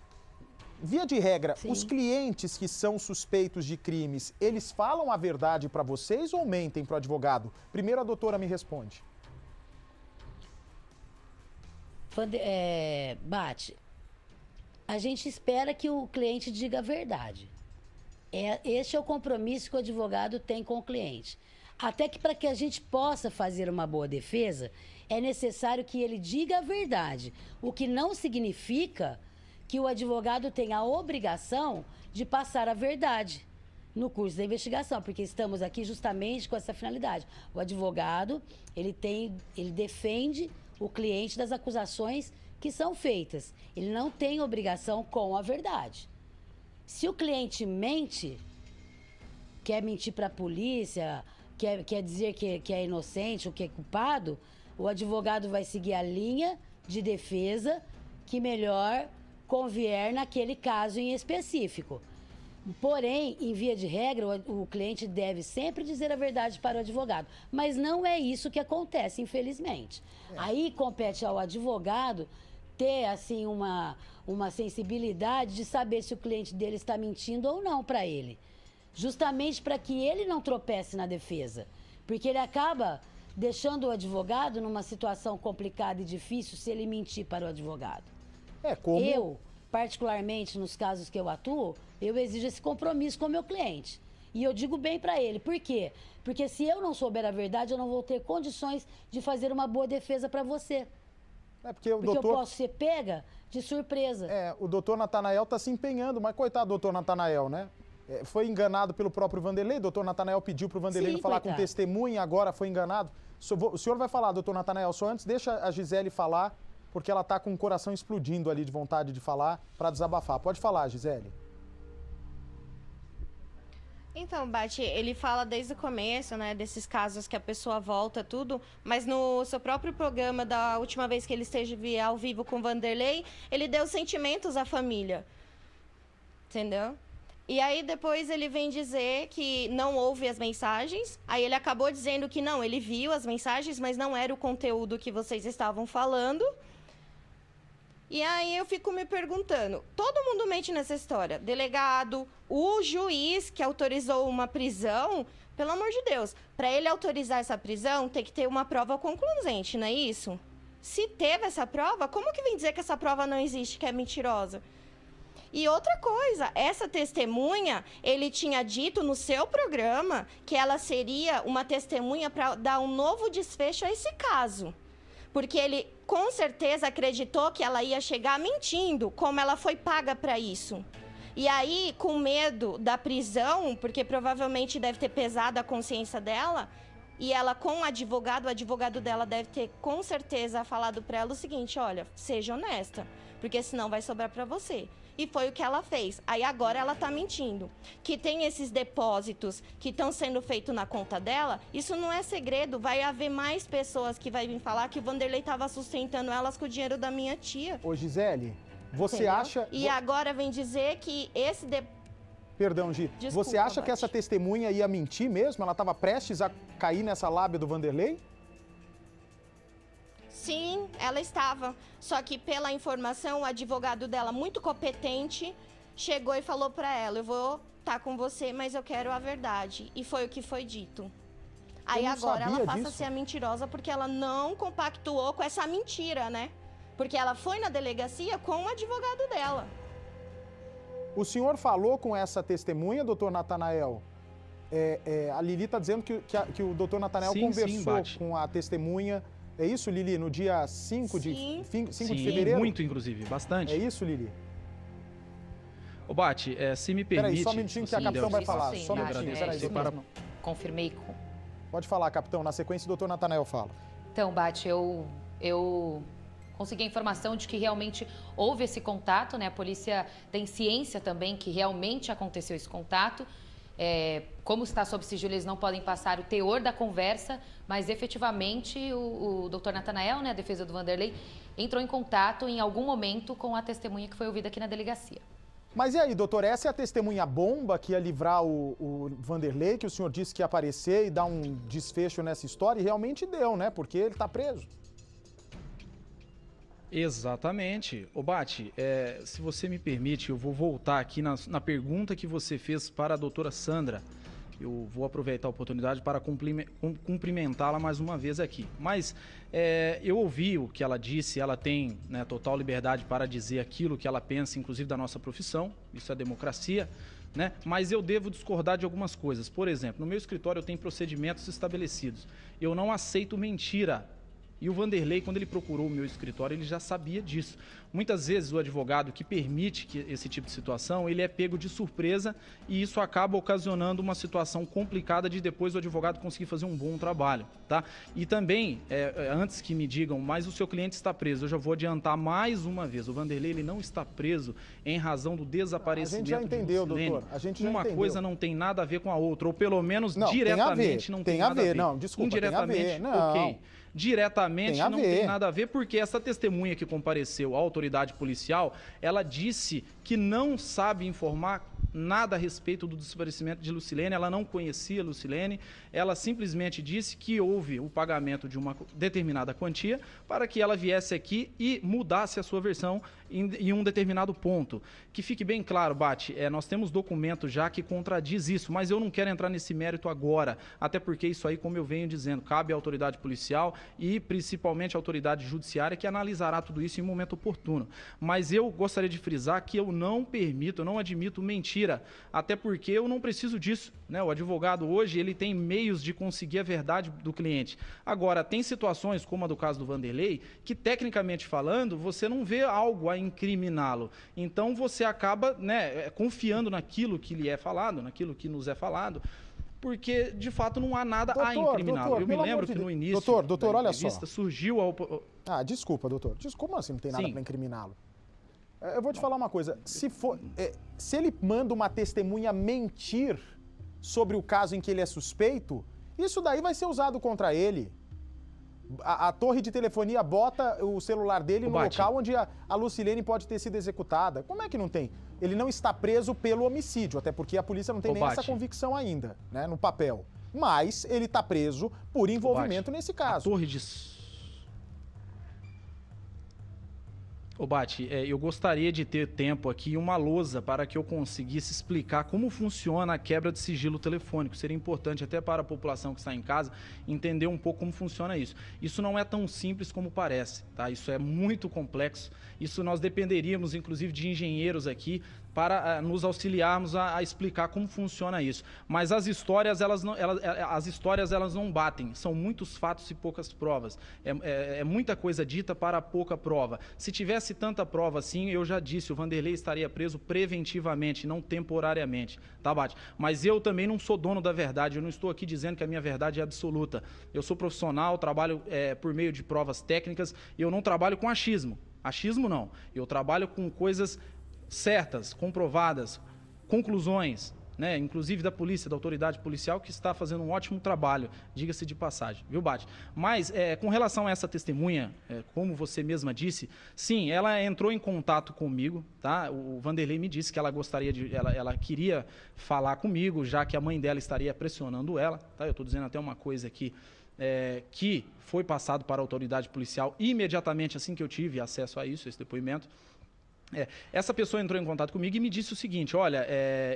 via de regra, os clientes que são suspeitos de crimes, eles falam a verdade para vocês ou mentem para o advogado? Primeiro a doutora me responde. Bate, a gente espera que o cliente diga a verdade. Este é o compromisso que o advogado tem com o cliente. Até que para que a gente possa fazer uma boa defesa, é necessário que ele diga a verdade. O que não significa que o advogado tem a obrigação de passar a verdade no curso da investigação, porque estamos aqui justamente com essa finalidade. O advogado, ele defende o cliente das acusações que são feitas. Ele não tem obrigação com a verdade. Se o cliente mente, quer mentir para a polícia, quer dizer que é inocente ou que é culpado, o advogado vai seguir a linha de defesa que melhor convier naquele caso em específico. Porém, em via de regra, o cliente deve sempre dizer a verdade para o advogado. Mas não é isso que acontece, infelizmente. Aí compete ao advogado ter, assim, uma sensibilidade de saber se o cliente dele está mentindo ou não para ele. Justamente para que ele não tropece na defesa. Porque ele acaba deixando o advogado numa situação complicada e difícil se ele mentir para o advogado. Eu, particularmente nos casos que eu atuo, eu exijo esse compromisso com o meu cliente. E eu digo bem para ele. Por quê? Porque se eu não souber a verdade, eu não vou ter condições de fazer uma boa defesa para você. Porque eu posso ser pega de surpresa. O doutor Natanael está se empenhando, mas coitado do doutor Natanael, né? Foi enganado pelo próprio Vanderlei, o doutor Natanael pediu para o Vanderlei não falar com testemunha, agora foi enganado. O senhor vai falar, doutor Natanael, só antes deixa a Gisele falar, porque ela está com o coração explodindo ali de vontade de falar, para desabafar. Pode falar, Gisele. Então, Bate, ele fala desde o começo, né, desses casos que a pessoa volta, tudo, mas no seu próprio programa, da última vez que ele esteve ao vivo com o Vanderlei, ele deu sentimentos à família, entendeu? E aí depois ele vem dizer que não houve as mensagens, aí ele acabou dizendo que não, ele viu as mensagens, mas não era o conteúdo que vocês estavam falando. E aí eu fico me perguntando, todo mundo mente nessa história, delegado, o juiz que autorizou uma prisão, pelo amor de Deus, para ele autorizar essa prisão tem que ter uma prova concludente, não é isso? Se teve essa prova, como que vem dizer que essa prova não existe, que é mentirosa? E outra coisa, essa testemunha, ele tinha dito no seu programa que ela seria uma testemunha para dar um novo desfecho a esse caso. Porque ele, com certeza, acreditou que ela ia chegar mentindo, como ela foi paga para isso. E aí, com medo da prisão, porque provavelmente deve ter pesado a consciência dela, e ela com o advogado dela deve ter, com certeza, falado para ela o seguinte, olha, seja honesta, porque senão vai sobrar para você. E foi o que ela fez. Aí agora ela está mentindo. Que tem esses depósitos que estão sendo feitos na conta dela, isso não é segredo. Vai haver mais pessoas que vai vir falar que o Vanderlei estava sustentando elas com o dinheiro da minha tia. Ô Gisele, você acha... E agora vem dizer que esse... Perdão, Gi. Desculpa, você acha que essa testemunha ia mentir mesmo? Ela estava prestes a cair nessa lábia do Vanderlei? Sim, ela estava. Só que pela informação, o advogado dela, muito competente, chegou e falou para ela, eu vou tá com você, mas eu quero a verdade. E foi o que foi dito. Aí não agora ela sabia passa a disso. ser a mentirosa porque ela não compactuou com essa mentira, né? Porque ela foi na delegacia com o advogado dela. O senhor falou com essa testemunha, doutor Natanael? A Lili está dizendo que o doutor Natanael conversou Bate. com a testemunha. É isso, Lili? No dia 5 de fevereiro? Muito, inclusive, bastante. É isso, Lili? Ô, Bate, se me permite... Peraí, só um minutinho que a capitão vai falar. Sim, Só um Bate, minutinho, é peraí, isso doutor. mesmo. Confirmei com... Pode falar, capitão. Na sequência, o doutor Natanael fala. Então, Bate, eu consegui a informação de que realmente houve esse contato, né? A polícia tem ciência também que realmente aconteceu esse contato. Como está sob sigilo, eles não podem passar o teor da conversa, mas efetivamente o doutor Natanael, né, a defesa do Vanderlei, entrou em contato em algum momento com a testemunha que foi ouvida aqui na delegacia. Mas e aí, doutor, essa é a testemunha bomba que ia livrar o Vanderlei, que o senhor disse que ia aparecer e dar um desfecho nessa história, e realmente deu, né? Porque ele está preso. Exatamente. Ô, Bate, se você me permite, eu vou voltar aqui na pergunta que você fez para a doutora Sandra. Eu vou aproveitar a oportunidade para cumprimentá-la mais uma vez aqui. Mas eu ouvi o que ela disse, ela tem, né, total liberdade para dizer aquilo que ela pensa, inclusive da nossa profissão, isso é democracia, né? Mas eu devo discordar de algumas coisas. Por exemplo, no meu escritório eu tenho procedimentos estabelecidos. Eu não aceito mentira. E o Vanderlei, quando ele procurou o meu escritório, ele já sabia disso. Muitas vezes o advogado que permite esse tipo de situação, ele é pego de surpresa e isso acaba ocasionando uma situação complicada de depois o advogado conseguir fazer um bom trabalho, tá? E também, antes que me digam, mas o seu cliente está preso, eu já vou adiantar mais uma vez, o Vanderlei ele não está preso em razão do desaparecimento de Lucilene. A gente já entendeu, doutor. A gente já Uma entendeu. coisa não tem nada a ver com a outra, ou pelo menos Não, diretamente não tem nada a ver. Não, desculpa, indiretamente, tem a ver. Não. ok. Diretamente Tem a não ver. tem nada a ver, porque essa testemunha que compareceu à autoridade policial, ela disse que não sabe informar nada a respeito do desaparecimento de Lucilene, ela não conhecia Lucilene, ela simplesmente disse que houve o pagamento de uma determinada quantia para que ela viesse aqui e mudasse a sua versão em um determinado ponto. Que fique bem claro, Bate, nós temos documento já que contradiz isso, mas eu não quero entrar nesse mérito agora, até porque isso aí, como eu venho dizendo, cabe à autoridade policial e principalmente à autoridade judiciária que analisará tudo isso em um momento oportuno. Mas eu gostaria de frisar que eu não permito, eu não admito mentira, até porque eu não preciso disso, né? O advogado hoje, ele tem meios de conseguir a verdade do cliente. Agora, tem situações, como a do caso do Vanderlei, que tecnicamente falando, você não vê algo a incriminá-lo. Então, você acaba, né, confiando naquilo que lhe é falado, naquilo que nos é falado, porque, de fato, não há nada a incriminá-lo. Eu me lembro que no início doutor, da olha entrevista só. surgiu a... Desculpa, doutor. Como assim não tem nada Sim. para incriminá-lo? Eu vou te falar uma coisa. Se ele manda uma testemunha mentir sobre o caso em que ele é suspeito, isso daí vai ser usado contra ele. A torre de telefonia bota o celular dele no local onde a Lucilene pode ter sido executada. Como é que não tem? Ele não está preso pelo homicídio, até porque a polícia não tem nem essa convicção ainda, né, no papel. Mas ele está preso por envolvimento nesse caso. A torre de... Ô, Bate, eu gostaria de ter tempo aqui, uma lousa, para que eu conseguisse explicar como funciona a quebra de sigilo telefônico. Seria importante até para a população que está em casa entender um pouco como funciona isso. Isso não é tão simples como parece, tá? Isso é muito complexo. Isso nós dependeríamos, inclusive, de engenheiros aqui para nos auxiliarmos a explicar como funciona isso. Mas as histórias, elas não batem. São muitos fatos e poucas provas. É muita coisa dita para pouca prova. Se tivesse tanta prova assim, eu já disse, o Vanderlei estaria preso preventivamente, não temporariamente. Tá, Bate? Mas eu também não sou dono da verdade. Eu não estou aqui dizendo que a minha verdade é absoluta. Eu sou profissional, trabalho por meio de provas técnicas. Eu não trabalho com achismo. Achismo não. Eu trabalho com coisas certas, comprovadas, conclusões, né, inclusive da polícia, da autoridade policial, que está fazendo um ótimo trabalho, diga-se de passagem, viu, Bate? Mas, com relação a essa testemunha, como você mesma disse, sim, ela entrou em contato comigo, tá? O Vanderlei me disse que ela gostaria ela queria falar comigo, já que a mãe dela estaria pressionando ela, tá? Eu estou dizendo até uma coisa aqui, que foi passado para a autoridade policial imediatamente assim que eu tive acesso a isso, esse depoimento. Essa pessoa entrou em contato comigo e me disse o seguinte: olha,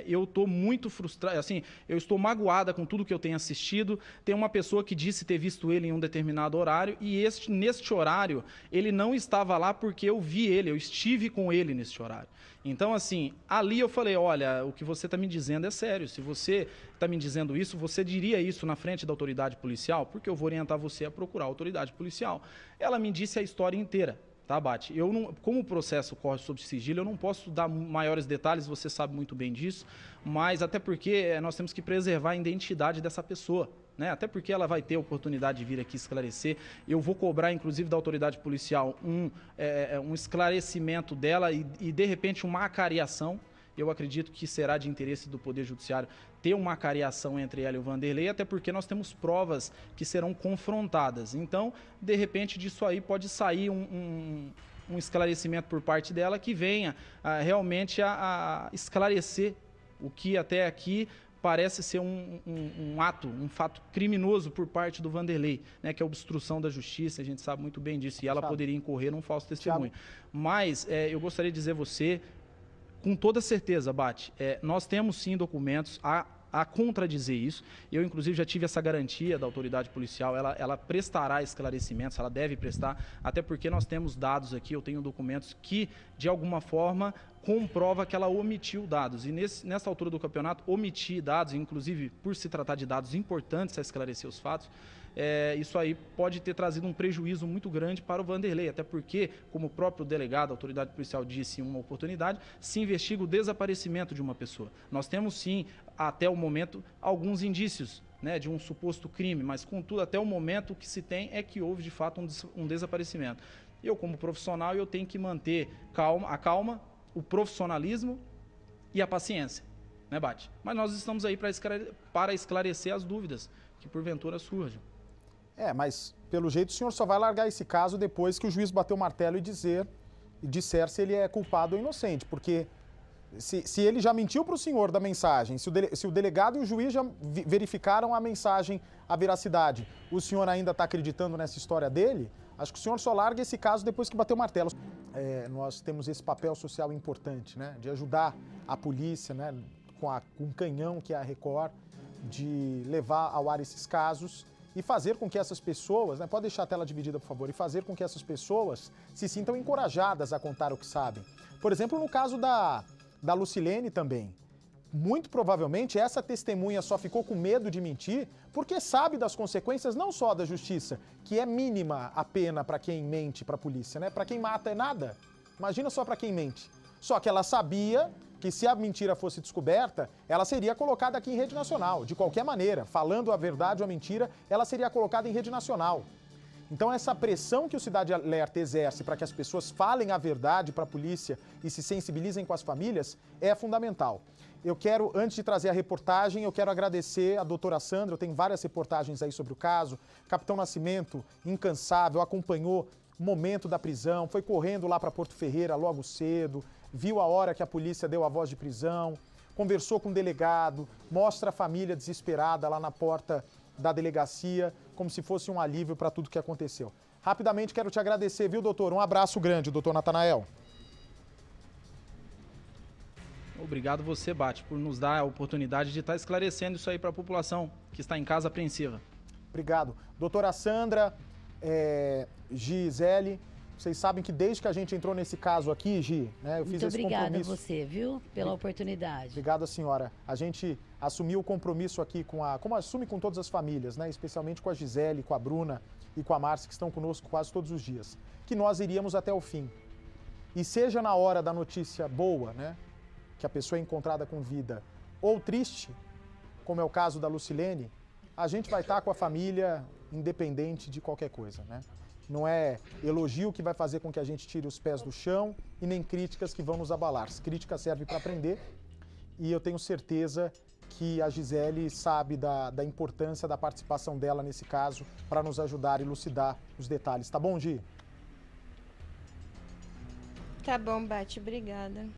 eu estou muito frustrado, assim, eu estou magoada com tudo que eu tenho assistido. Tem uma pessoa que disse ter visto ele em um determinado horário e neste horário ele não estava lá porque eu vi ele, eu estive com ele neste horário. Então, assim, ali eu falei: olha, o que você está me dizendo é sério. Se você está me dizendo isso, você diria isso na frente da autoridade policial? Porque eu vou orientar você a procurar a autoridade policial. Ela me disse a história inteira. Tá, Bate? Eu não, como o processo corre sob sigilo, eu não posso dar maiores detalhes, você sabe muito bem disso, mas até porque nós temos que preservar a identidade dessa pessoa, né? Até porque ela vai ter a oportunidade de vir aqui esclarecer. Eu vou cobrar, inclusive, da autoridade policial um esclarecimento dela e, de repente, uma acariação. Eu acredito que será de interesse do Poder Judiciário ter uma acariação entre ela e o Vanderlei, até porque nós temos provas que serão confrontadas. Então, de repente, disso aí pode sair um esclarecimento por parte dela que venha realmente a esclarecer o que até aqui parece ser um fato criminoso por parte do Vanderlei, né, que é a obstrução da justiça, a gente sabe muito bem disso, e ela poderia incorrer num falso testemunho. Mas eu gostaria de dizer a você, com toda certeza, Bate, nós temos sim documentos a contradizer isso. Eu, inclusive, já tive essa garantia da autoridade policial, ela prestará esclarecimentos, ela deve prestar, até porque nós temos dados aqui, eu tenho documentos que, de alguma forma, comprova que ela omitiu dados. E nessa altura do campeonato, omitir dados, inclusive por se tratar de dados importantes a esclarecer os fatos, isso aí pode ter trazido um prejuízo muito grande para o Vanderlei, até porque, como o próprio delegado, a autoridade policial disse em uma oportunidade, se investiga o desaparecimento de uma pessoa. Nós temos sim, até o momento, alguns indícios, né, de um suposto crime, mas contudo, até o momento o que se tem é que houve de fato um desaparecimento. Eu, como profissional, eu tenho que manter a calma, o profissionalismo e a paciência, né, Bate? Mas nós estamos aí para esclarecer as dúvidas que porventura surjam. Mas pelo jeito o senhor só vai largar esse caso depois que o juiz bater o martelo e disser se ele é culpado ou inocente, porque se ele já mentiu para o senhor da mensagem, se o delegado e o juiz já verificaram a mensagem, a veracidade, o senhor ainda está acreditando nessa história dele, acho que o senhor só larga esse caso depois que bater o martelo. Nós temos esse papel social importante, né, de ajudar a polícia, né, com um canhão que é a Record, de levar ao ar esses casos e fazer com que essas pessoas, né, pode deixar a tela dividida, por favor, e fazer com que essas pessoas se sintam encorajadas a contar o que sabem. Por exemplo, no caso da Lucilene também. Muito provavelmente essa testemunha só ficou com medo de mentir porque sabe das consequências não só da justiça, que é mínima a pena para quem mente para a polícia, né? Para quem mata é nada. Imagina só para quem mente. Só que ela sabia que se a mentira fosse descoberta, ela seria colocada aqui em rede nacional. De qualquer maneira, falando a verdade ou a mentira, ela seria colocada em rede nacional. Então essa pressão que o Cidade Alerta exerce para que as pessoas falem a verdade para a polícia e se sensibilizem com as famílias é fundamental. Eu quero, antes de trazer a reportagem, eu quero agradecer a doutora Sandra, eu tenho várias reportagens aí sobre o caso. Capitão Nascimento, incansável, acompanhou o momento da prisão, foi correndo lá para Porto Ferreira logo cedo, viu a hora que a polícia deu a voz de prisão, conversou com o delegado, mostra a família desesperada lá na porta da delegacia, como se fosse um alívio para tudo que aconteceu. Rapidamente quero te agradecer, viu, doutor? Um abraço grande, doutor Natanael. Obrigado você, Bate, por nos dar a oportunidade de estar esclarecendo isso aí para a população que está em casa apreensiva. Obrigado. Doutora Sandra, Gisele, vocês sabem que desde que a gente entrou nesse caso aqui, Gi, né, eu fiz esse compromisso. Muito obrigada a você, viu, pela oportunidade. Obrigado, senhora. A gente assumiu o compromisso aqui como assume com todas as famílias, né, especialmente com a Gisele, com a Bruna e com a Márcia, que estão conosco quase todos os dias, que nós iríamos até o fim. E seja na hora da notícia boa, né, que a pessoa é encontrada com vida, ou triste, como é o caso da Lucilene, a gente vai estar com a família independente de qualquer coisa, né? Não é elogio que vai fazer com que a gente tire os pés do chão e nem críticas que vão nos abalar. As críticas servem para aprender e eu tenho certeza que a Gisele sabe da importância da participação dela nesse caso para nos ajudar a elucidar os detalhes. Tá bom, Gi? Tá bom, Bate. Obrigada.